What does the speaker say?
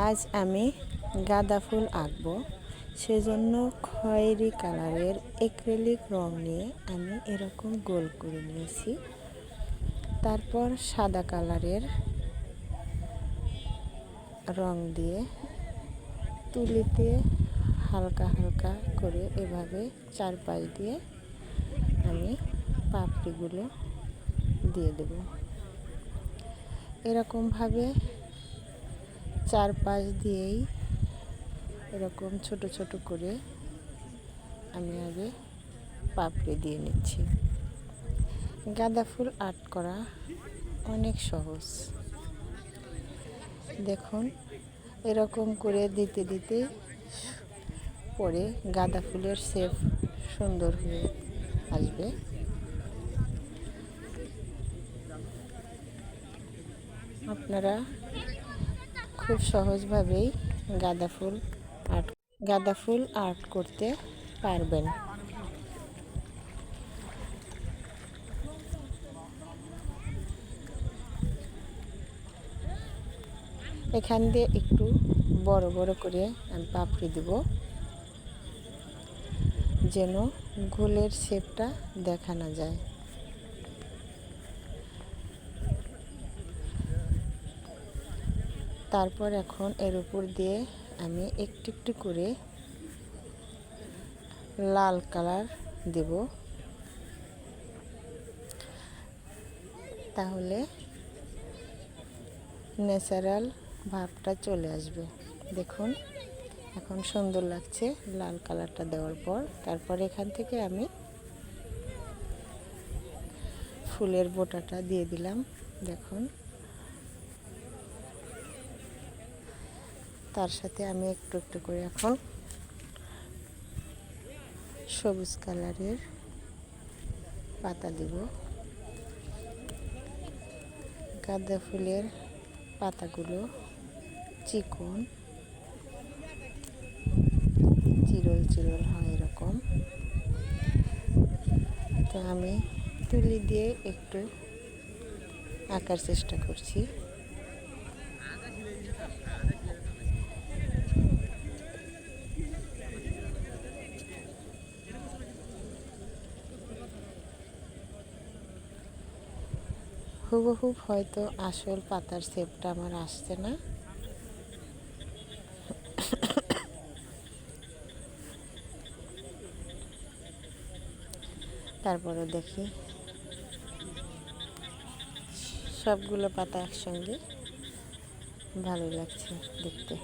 আজ আমি গাঁদা ফুল আঁকবো, সেজন্য খয়েরি কালারের অ্যাক্রিলিক রং নিয়ে আমি এরকম গোল করে নিয়েছি। তারপর সাদা কালারের রং দিয়ে তুলিতে হালকা হালকা করে এভাবে চারপাশ দিয়ে আমি পাপড়িগুলো দিয়ে দেব। এরকমভাবে চারপাশ দিয়েই এরকম ছোট ছোট করে আমি আগে পাপড়ি দিয়ে নিচ্ছি। গাঁদা ফুল আর্ট করা অনেক সহজ। দেখুন, এরকম করে দিতে দিতে পরে গাঁদা ফুলের শেপ সুন্দর হয়ে আসবে। আপনারা খুব সহজভাবেই গাঁদা ফুল আর্ট করতে পারবেন। এখান দিয়ে একটু বড় বড় করে আমি পাপড়ি দেব, যেন গোলের শেপটা দেখা না যায়। তারপর এখন এর উপর দিয়ে আমি একটু একটু করে লাল কালার দেব, তাহলে ন্যাচারাল ভাবটা চলে আসবে। দেখুন, এখন সুন্দর লাগছে লাল কালারটা দেওয়ার পর। তারপর এখান থেকে আমি ফুলের বোটাটা দিয়ে দিলাম। দেখুন, তার সাথে আমি একটু একটু করে এখন সবুজ কালারের পাতা দেব। গাঁদা ফুলের পাতাগুলো চিকন, চিরল চিরল হয় এরকম। তো আমি তুলি দিয়ে একটু আঁকার চেষ্টা করছি। হুবহুব হয়তো আসল পাতার শেপটা আমার আসছে না, তারপরে দেখি সবগুলো পাতা একসঙ্গে ভালো লাগছে দেখতে।